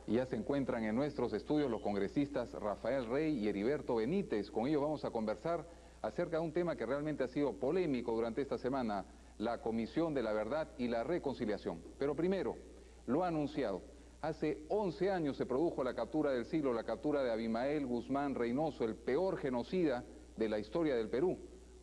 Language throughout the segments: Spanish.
Y ya se encuentran en nuestros estudios los congresistas Rafael Rey y Heriberto Benítez. Con ellos vamos a conversar acerca de un tema que realmente ha sido polémico durante esta semana, la Comisión de la Verdad y la Reconciliación. Pero primero, lo ha anunciado. Hace 11 años se produjo la captura del siglo, la captura de Abimael Guzmán Reynoso, el peor genocida de la historia del Perú.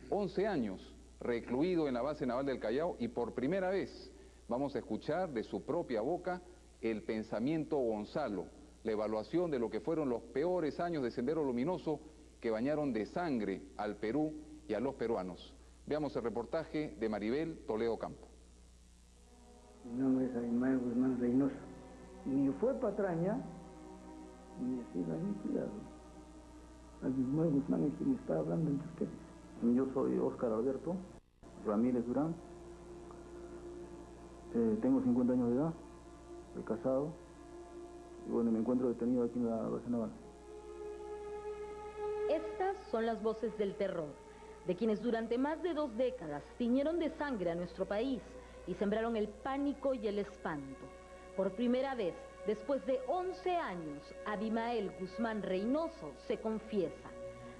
11 años recluido en la base naval del Callao, y por primera vez vamos a escuchar de su propia boca el pensamiento Gonzalo, la evaluación de lo que fueron los peores años de Sendero Luminoso que bañaron de sangre al Perú y a los peruanos. Veamos el reportaje de Maribel Toledo Campo. Mi nombre es Abimael Guzmán Reynoso. Ni fue patraña, ni ha sido aniquilado. Abimael Guzmán es quien está hablando entre ustedes. Yo soy Óscar Alberto Ramírez Durán. Tengo 50 años de edad, soy casado, y bueno, me encuentro detenido aquí en la base naval. Estas son las voces del terror, de quienes durante más de 2 décadas tiñeron de sangre a nuestro país y sembraron el pánico y el espanto. Por primera vez, después de 11 años, Abimael Guzmán Reynoso se confiesa.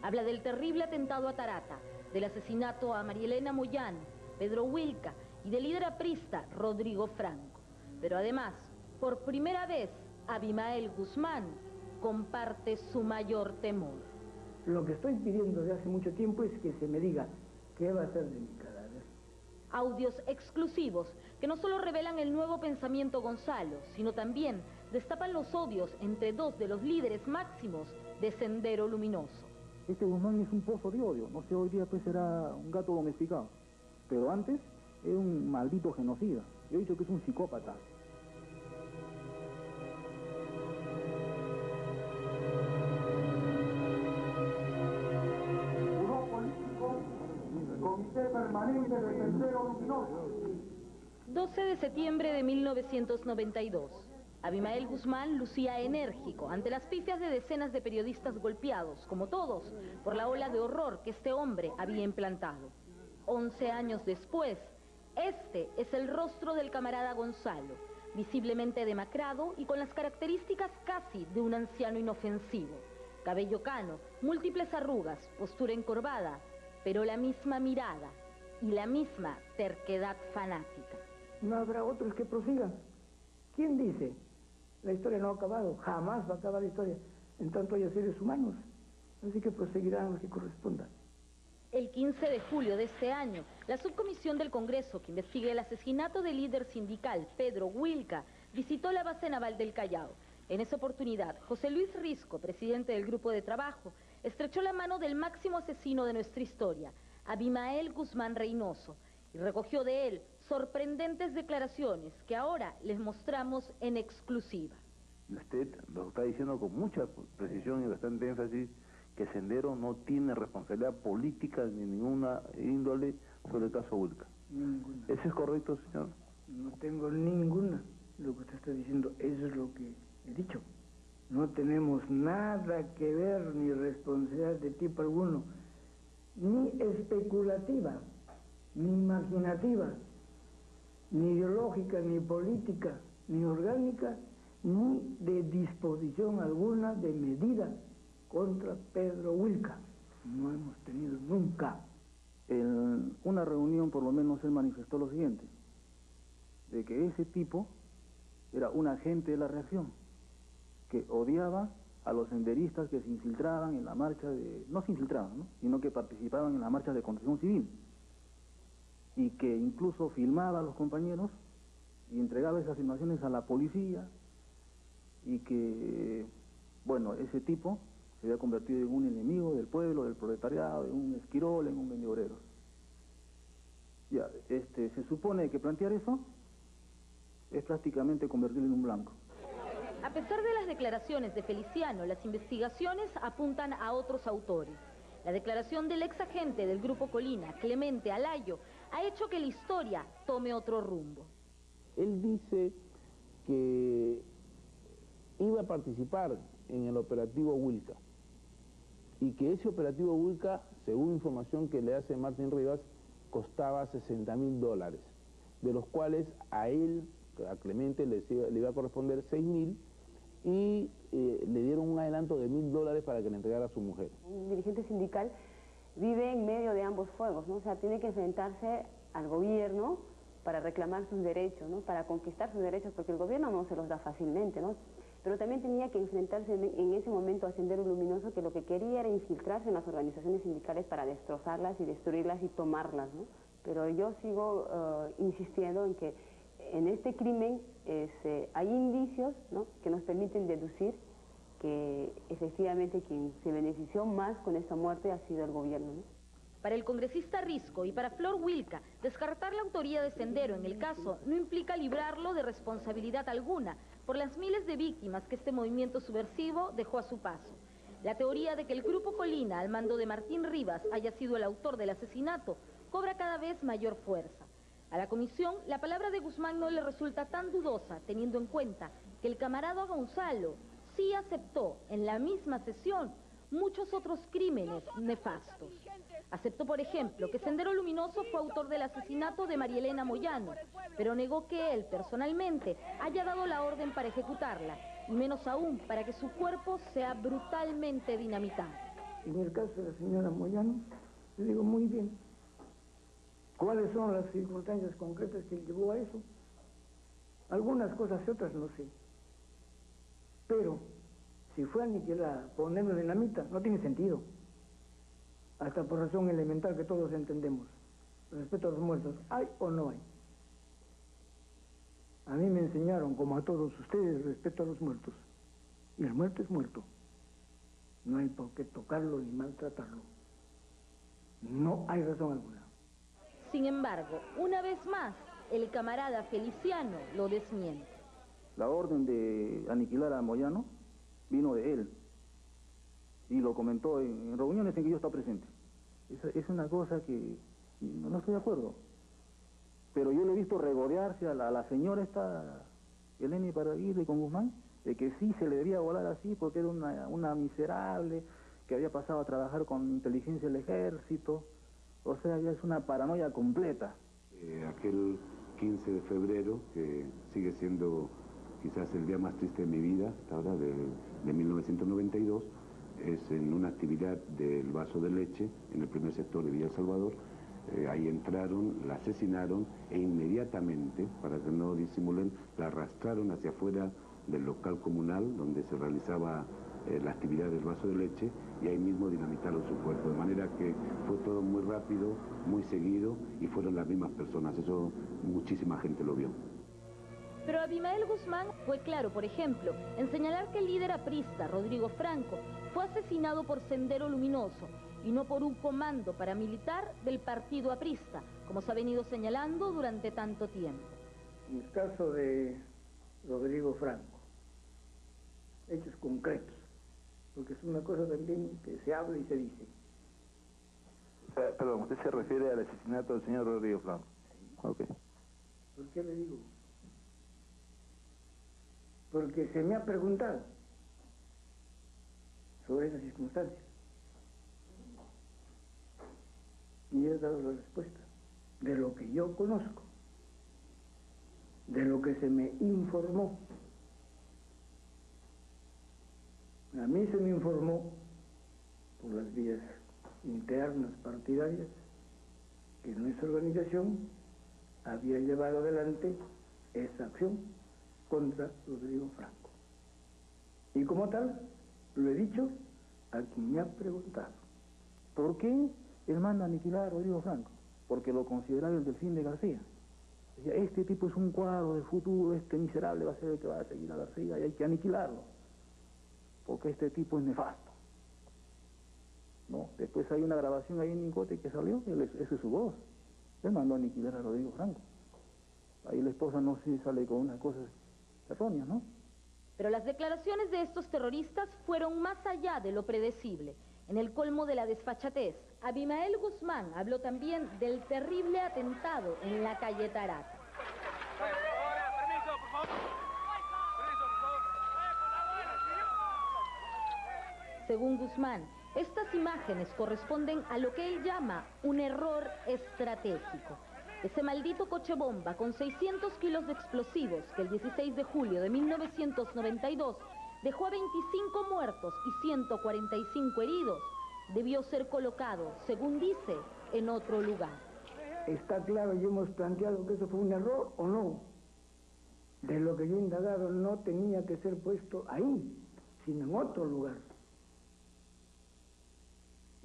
Habla del terrible atentado a Tarata, del asesinato a María Elena Moyano, Pedro Wilca y del líder aprista Rodrigo Franco. Pero además, por primera vez, Abimael Guzmán comparte su mayor temor. Lo que estoy pidiendo desde hace mucho tiempo es que se me diga qué va a hacer de mi cadáver. Audios exclusivos que no solo revelan el nuevo pensamiento Gonzalo, sino también destapan los odios entre 2 de los líderes máximos de Sendero Luminoso. Este Guzmán es un pozo de odio, no sé, hoy día pues será un gato domesticado, pero antes era un maldito genocida. Yo he dicho que es un psicópata. Comité Permanente de Sendero Luminoso. 12 de septiembre de 1992. Abimael Guzmán lucía enérgico ante las pifias de decenas de periodistas golpeados, como todos, por la ola de horror que este hombre había implantado. 11 años después, este es el rostro del camarada Gonzalo, visiblemente demacrado y con las características casi de un anciano inofensivo. Cabello cano, múltiples arrugas, postura encorvada, pero la misma mirada y la misma terquedad fanática. No habrá otros que prosigan. ¿Quién dice? La historia no ha acabado, jamás va a acabar la historia, en tanto haya seres humanos. Así que proseguirán lo que corresponda. El 15 de julio de este año, la subcomisión del Congreso que investiga el asesinato del líder sindical Pedro Wilca visitó la base naval del Callao. En esa oportunidad, José Luis Risco, presidente del grupo de trabajo, estrechó la mano del máximo asesino de nuestra historia, Abimael Guzmán Reynoso, y recogió de él sorprendentes declaraciones que ahora les mostramos en exclusiva. Usted lo está diciendo con mucha precisión y bastante énfasis que Sendero no tiene responsabilidad política ni ninguna índole sobre el caso Wilca. Ninguna. ¿Eso es correcto, señor? No tengo ninguna. Lo que usted está diciendo, eso es lo que he dicho. No tenemos nada que ver ni responsabilidad de tipo alguno, ni especulativa, ni imaginativa, ni ideológica, ni política, ni orgánica, ni de disposición alguna de medida contra Pedro Wilca. No hemos tenido nunca. En una reunión, por lo menos, él manifestó lo siguiente, de que ese tipo era un agente de la reacción, que odiaba a los senderistas que se infiltraban en la marcha de... no se infiltraban, ¿no?, sino que participaban en la marcha de contrición civil, y que incluso filmaba a los compañeros y entregaba esas filmaciones a la policía, y que, bueno, ese tipo se había convertido en un enemigo del pueblo, del proletariado, en un esquirol, en un vendedorero. Ya, se supone que plantear eso es prácticamente convertirlo en un blanco. A pesar de las declaraciones de Feliciano, las investigaciones apuntan a otros autores. La declaración del ex agente del Grupo Colina, Clemente Alayo, ha hecho que la historia tome otro rumbo. Él dice que iba a participar en el operativo Wilca y que ese operativo Wilca, según información que le hace Martín Rivas, costaba $60.000, de los cuales a él, a Clemente, le iba a corresponder 6.000 y le dieron un adelanto de $1000 para que le entregara a su mujer. Un dirigente sindical vive en medio de ambos fuegos, ¿no? O sea, tiene que enfrentarse al gobierno para reclamar sus derechos, ¿no? Para conquistar sus derechos, porque el gobierno no se los da fácilmente, ¿no? Pero también tenía que enfrentarse en ese momento a Sendero Luminoso, que lo que quería era infiltrarse en las organizaciones sindicales para destrozarlas y destruirlas y tomarlas, ¿no? Pero yo sigo insistiendo en que en este crimen hay indicios, ¿no?, que nos permiten deducir que efectivamente quien se benefició más con esta muerte ha sido el gobierno, ¿no? Para el congresista Risco y para Flor Wilca, descartar la autoría de Sendero en el caso no implica librarlo de responsabilidad alguna por las miles de víctimas que este movimiento subversivo dejó a su paso. La teoría de que el Grupo Colina, al mando de Martín Rivas, haya sido el autor del asesinato, cobra cada vez mayor fuerza. A la comisión, la palabra de Guzmán no le resulta tan dudosa, teniendo en cuenta que el camarada Gonzalo sí aceptó en la misma sesión muchos otros crímenes nefastos. Aceptó, por ejemplo, que Sendero Luminoso fue autor del asesinato de María Elena Moyano, pero negó que él, personalmente, haya dado la orden para ejecutarla, y menos aún para que su cuerpo sea brutalmente dinamitado. En el caso de la señora Moyano, le digo muy bien, ¿cuáles son las circunstancias concretas que llevó a eso? Algunas cosas y otras no sé. Pero, si fue aniquilada, ponerle dinamita, no tiene sentido. Hasta por razón elemental que todos entendemos. Respeto a los muertos, ¿hay o no hay? A mí me enseñaron, como a todos ustedes, respeto a los muertos. Y el muerto es muerto. No hay por qué tocarlo ni maltratarlo. No hay razón alguna. Sin embargo, una vez más, el camarada Feliciano lo desmiente. La orden de aniquilar a Moyano vino de él y lo comentó en reuniones en que yo estaba presente. Es una cosa que no estoy de acuerdo, pero yo le he visto regodearse a la señora esta Eleni Paraguirre con Guzmán, de que sí se le debía volar así porque era una miserable que había pasado a trabajar con inteligencia del ejército. O sea, ya es una paranoia completa. Aquel 15 de febrero, que sigue siendo quizás el día más triste de mi vida, hasta ahora, de 1992, es en una actividad del vaso de leche, en el primer sector de Villa El Salvador. Ahí entraron, la asesinaron e inmediatamente, para que no disimulen, la arrastraron hacia afuera del local comunal donde se realizaba la actividad del vaso de leche, y ahí mismo dinamitaron su cuerpo, de manera que fue todo muy rápido, muy seguido, y fueron las mismas personas. Eso muchísima gente lo vio. Pero Abimael Guzmán fue claro, por ejemplo, en señalar que el líder aprista, Rodrigo Franco, fue asesinado por Sendero Luminoso y no por un comando paramilitar del partido aprista, como se ha venido señalando durante tanto tiempo. En el caso de Rodrigo Franco, hechos concretos, porque es una cosa también que se habla y se dice. Perdón, ¿usted se refiere al asesinato del señor Rodrigo Franco? Ok. ¿Por qué le digo? Porque se me ha preguntado sobre esas circunstancias y he dado la respuesta de lo que yo conozco, de lo que se me informó. A mí se me informó por las vías internas partidarias que nuestra organización había llevado adelante esa acción contra Rodrigo Franco. Y como tal, lo he dicho a quien me ha preguntado. ¿Por qué él manda a aniquilar a Rodrigo Franco? Porque lo consideraba el Delfín de García. Decía, este tipo es un cuadro del futuro, este miserable va a ser el que va a seguir a García y hay que aniquilarlo, porque este tipo es nefasto. ¿No? Después hay una grabación ahí en Nicote que salió, esa es su voz. Él mandó a aniquilar a Rodrigo Franco. Ahí la esposa no se sale con unas cosas erróneas, ¿no? Pero las declaraciones de estos terroristas fueron más allá de lo predecible. En el colmo de la desfachatez, Abimael Guzmán habló también del terrible atentado en la calle Tarata. Según Guzmán, estas imágenes corresponden a lo que él llama un error estratégico. Ese maldito coche bomba con 600 kilos de explosivos que el 16 de julio de 1992 dejó a 25 muertos y 145 heridos. Debió ser colocado, según dice, en otro lugar. Está claro y hemos planteado que eso fue un error o no. De lo que yo he indagado no tenía que ser puesto ahí, sino en otro lugar.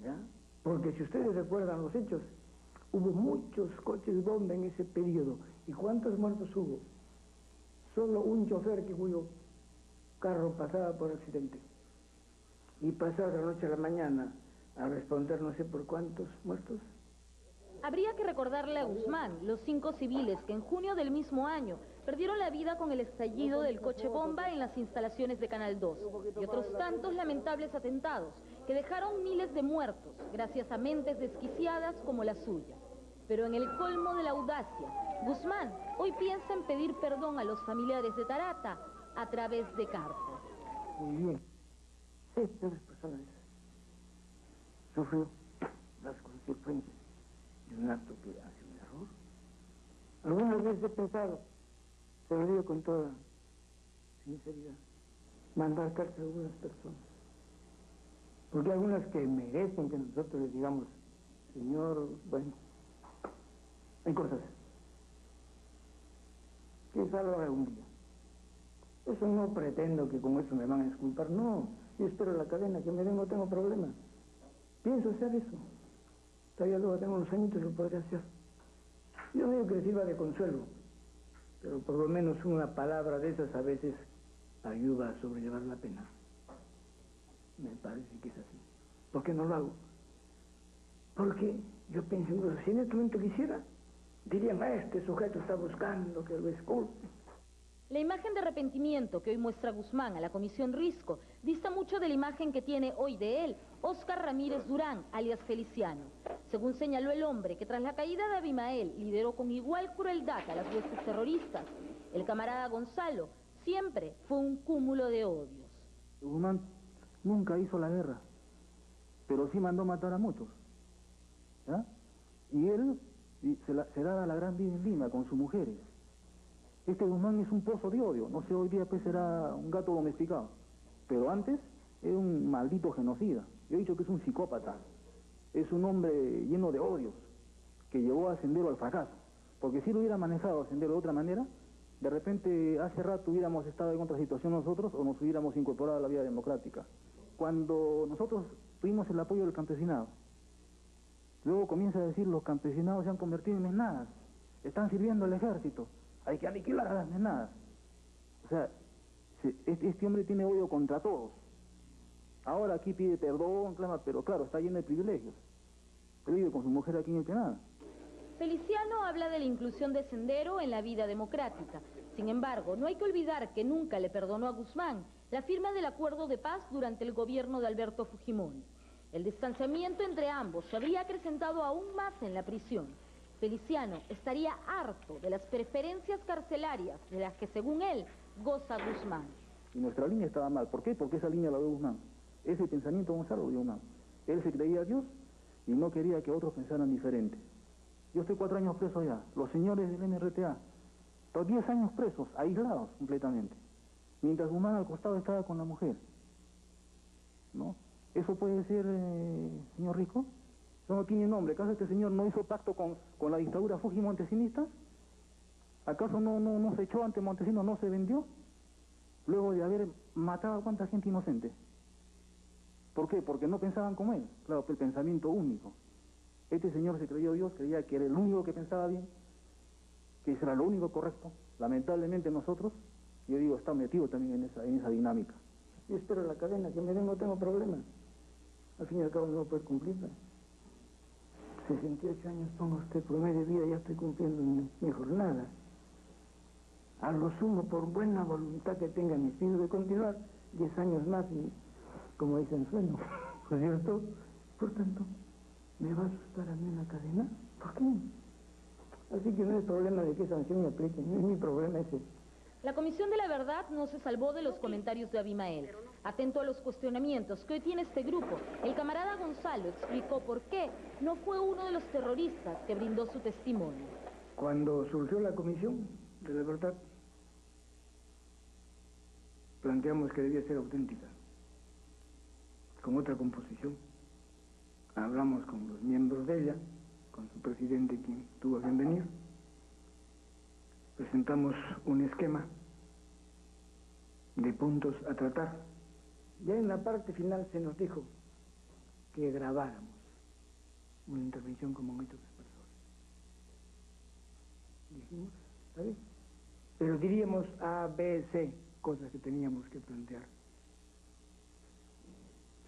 ¿Ya? Porque si ustedes recuerdan los hechos, hubo muchos coches bomba en ese periodo. ¿Y cuántos muertos hubo? Solo un chofer cuyo carro pasaba por accidente. Y pasar de la noche a la mañana a responder no sé por cuántos muertos. Habría que recordarle a Guzmán los 5 civiles que en junio del mismo año perdieron la vida con el estallido del coche bomba en las instalaciones de Canal 2 y otros tantos lamentables atentados que dejaron miles de muertos gracias a mentes desquiciadas como la suya. Pero en el colmo de la audacia, Guzmán hoy piensa en pedir perdón a los familiares de Tarata a través de cartas. Muy bien. Estas personas sufrió las consecuencias de un acto que hace un error. Algunas veces he pensado, se lo digo con toda sinceridad, mandar cartas a algunas personas. Porque hay algunas que merecen que nosotros les digamos, señor, bueno, hay cosas que salvan algún día. Eso no pretendo que con eso me van a disculpar, no. Yo espero la cadena que me den, no tengo problema. Pienso hacer eso. Todavía luego tengo unos añitos y lo podré hacer. Yo no digo que sirva de consuelo, pero por lo menos una palabra de esas a veces ayuda a sobrellevar la pena. Me parece que es así. ¿Por qué no lo hago? Porque yo pienso, si en este momento quisiera, dirían, este sujeto está buscando que lo esculpe. La imagen de arrepentimiento que hoy muestra Guzmán a la Comisión Risco dista mucho de la imagen que tiene hoy de él Óscar Ramírez Durán, alias Feliciano. Según señaló el hombre que tras la caída de Abimael lideró con igual crueldad a las huestes terroristas, el camarada Gonzalo siempre fue un cúmulo de odios. Guzmán nunca hizo la guerra, pero sí mandó matar a muchos. ¿Ya? Y él se daba la gran vida en Lima con sus mujeres. Este Guzmán es un pozo de odio. No sé, hoy día pues será un gato domesticado, pero antes era un maldito genocida. Yo he dicho que es un psicópata. Es un hombre lleno de odios que llevó a Sendero al fracaso. Porque si lo hubiera manejado a Sendero de otra manera, de repente hace rato hubiéramos estado en otra situación nosotros o nos hubiéramos incorporado a la vida democrática. Cuando nosotros tuvimos el apoyo del campesinado, luego comienza a decir los campesinados se han convertido en mesnadas, están sirviendo al ejército, hay que aniquilar a las mesnadas. O sea, este hombre tiene odio contra todos. Ahora aquí pide perdón, clama, pero claro, está lleno de privilegios. Él vive con su mujer aquí en el Canadá. Feliciano habla de la inclusión de Sendero en la vida democrática. Sin embargo, no hay que olvidar que nunca le perdonó a Guzmán la firma del acuerdo de paz durante el gobierno de Alberto Fujimori. El distanciamiento entre ambos se habría acrecentado aún más en la prisión. Feliciano estaría harto de las preferencias carcelarias de las que, según él, goza Guzmán. Y nuestra línea estaba mal. ¿Por qué? Porque esa línea la dio Guzmán. Ese pensamiento Gonzalo lo dio Guzmán. Él se creía a Dios y no quería que otros pensaran diferente. Yo estoy 4 años preso allá. Los señores del MRTA, 10 años presos, aislados completamente. Mientras Guzmán al costado estaba con la mujer. ¿No? ¿Eso puede ser, señor Risco? Eso no tiene nombre. ¿Acaso este señor no hizo pacto con la dictadura Fujimontesinistas? ¿Acaso no se echó ante Montesinos, no se vendió? Luego de haber matado a cuánta gente inocente. ¿Por qué? Porque no pensaban como él. Claro, el pensamiento único. Este señor se creyó Dios, creía que era el único que pensaba bien, que eso era lo único correcto. Lamentablemente nosotros, yo digo, está metido también en esa dinámica. Yo espero la cadena que me den, no tengo problema. Al fin y al cabo no puedo cumplirla. 68 años pongo usted promedio de vida, ya estoy cumpliendo mi jornada. A lo sumo, por buena voluntad que tenga mi espíritu de continuar, 10 años más y, como dicen, sueño, ¿no es cierto? Por tanto, ¿me va a asustar a mí una cadena? ¿Por qué? Así que no es problema de qué sanción me apliquen, mi problema es ese. La Comisión de la Verdad no se salvó de los comentarios de Abimael. Atento a los cuestionamientos que hoy tiene este grupo, el camarada Gonzalo explicó por qué no fue uno de los terroristas que brindó su testimonio. Cuando surgió la Comisión de la Verdad, planteamos que debía ser auténtica, con otra composición. Hablamos con los miembros de ella, con su presidente, quien tuvo a bien venir. Presentamos un esquema de puntos a tratar. Ya en la parte final se nos dijo que grabáramos una intervención como han hecho otras personas. Dijimos, ¿está bien? Pero diríamos A, B, C, cosas que teníamos que plantear.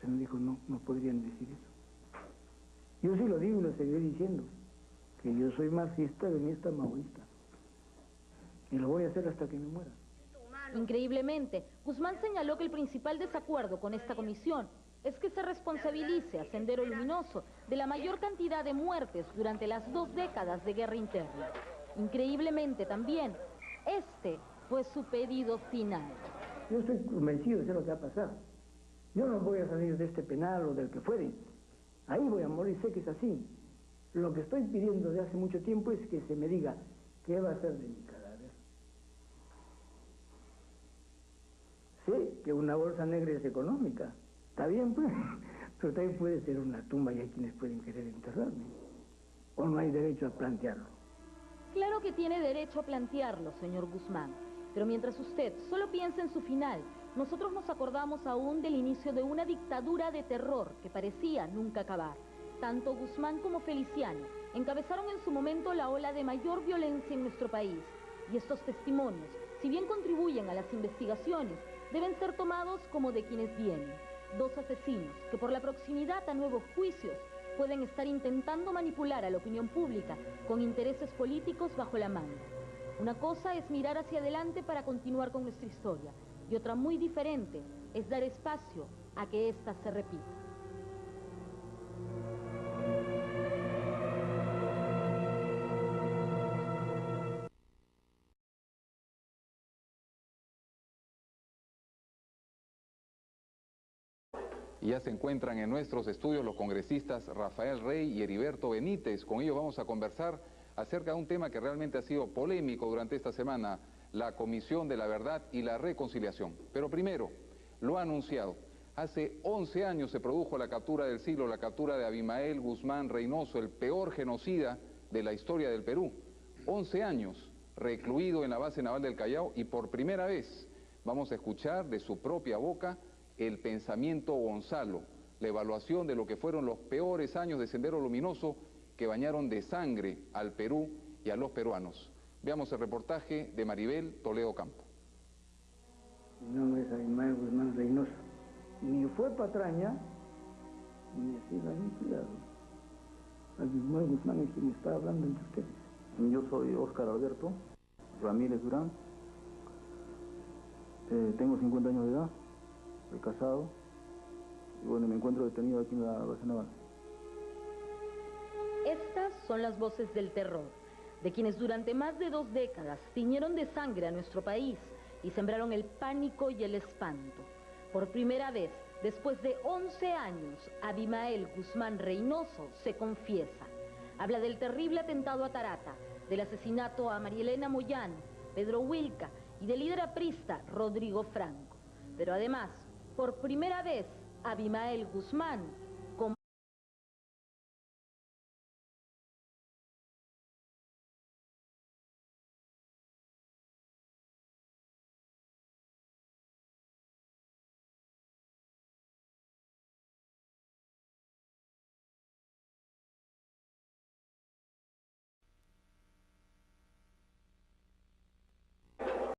Se nos dijo, no podrían decir eso. Yo sí lo digo y lo seguiré diciendo, que yo soy marxista, leninista, maoísta. Y lo voy a hacer hasta que me muera. Increíblemente, Guzmán señaló que el principal desacuerdo con esta comisión es que se responsabilice a Sendero Luminoso de la mayor cantidad de muertes durante las 2 décadas de guerra interna. Increíblemente también, este fue su pedido final. Yo estoy convencido de ser lo que va a pasar. Yo no voy a salir de este penal o del que fuere. Ahí voy a morir, sé que es así. Lo que estoy pidiendo desde hace mucho tiempo es que se me diga qué va a hacer de mi cadáver. Sé que una bolsa negra es económica. Está bien, pues. Pero también puede ser una tumba y hay quienes pueden querer enterrarme. ¿O no hay derecho a plantearlo? Claro que tiene derecho a plantearlo, señor Guzmán. Pero mientras usted solo piensa en su final, nosotros nos acordamos aún del inicio de una dictadura de terror que parecía nunca acabar. Tanto Guzmán como Feliciano encabezaron en su momento la ola de mayor violencia en nuestro país. Y estos testimonios, si bien contribuyen a las investigaciones, deben ser tomados como de quienes vienen. 2 asesinos que por la proximidad a nuevos juicios pueden estar intentando manipular a la opinión pública con intereses políticos bajo la manga. Una cosa es mirar hacia adelante para continuar con nuestra historia y otra muy diferente es dar espacio a que ésta se repita. Y ya se encuentran en nuestros estudios los congresistas Rafael Rey y Heriberto Benítez. Con ellos vamos a conversar acerca de un tema que realmente ha sido polémico durante esta semana, la Comisión de la Verdad y la Reconciliación. Pero primero, lo ha anunciado. Hace 11 años se produjo la captura del siglo, la captura de Abimael Guzmán Reynoso, el peor genocida de la historia del Perú. 11 años recluido en la base naval del Callao y por primera vez vamos a escuchar de su propia boca el pensamiento Gonzalo, la evaluación de lo que fueron los peores años de Sendero Luminoso que bañaron de sangre al Perú y a los peruanos. Veamos el reportaje de Maribel Toledo Campo. Mi nombre es Abimael Guzmán Reynoso. Ni fue patraña, ni ha sido aniquilado. Abimael Guzmán es quien está hablando entre ustedes. Yo soy Óscar Alberto Ramírez Durán. Tengo 50 años de edad. Soy casado y bueno, me encuentro detenido aquí en la base naval. Estas son las voces del terror, de quienes durante más de 2 décadas tiñeron de sangre a nuestro país y sembraron el pánico y el espanto. Por primera vez, después de 11 años, Abimael Guzmán Reynoso se confiesa. Habla del terrible atentado a Tarata, del asesinato a Marielena Moyano, Pedro Wilca y del líder aprista Rodrigo Franco. Pero además, por primera vez, Abimael Guzmán